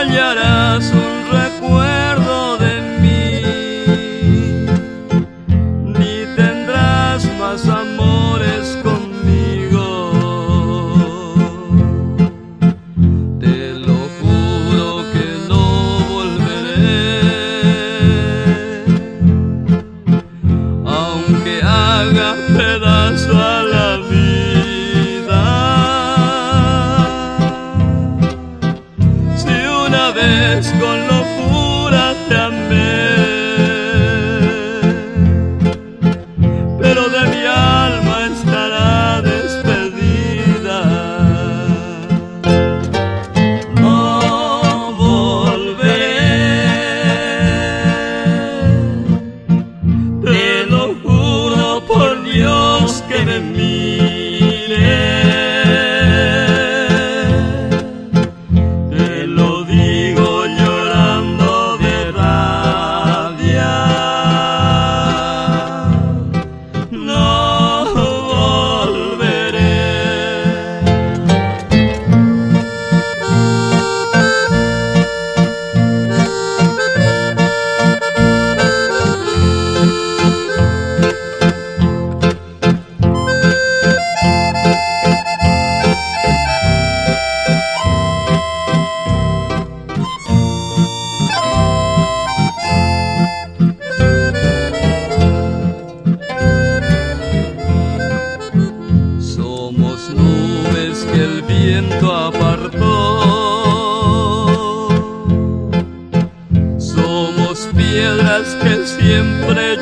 hallarás un recuerdo de mí, ni tendrás más amores conmigo. Te lo juro que no volveré, aunque haga pedazo a la vida. Si una vez con locura te amé, pero de mi alma estará despedida. No volveré, te lo juro por Dios que me mire. Te lo digo llorando de rabia. No volveré. Somos nubes que el viento apartó, somos piedras que siempre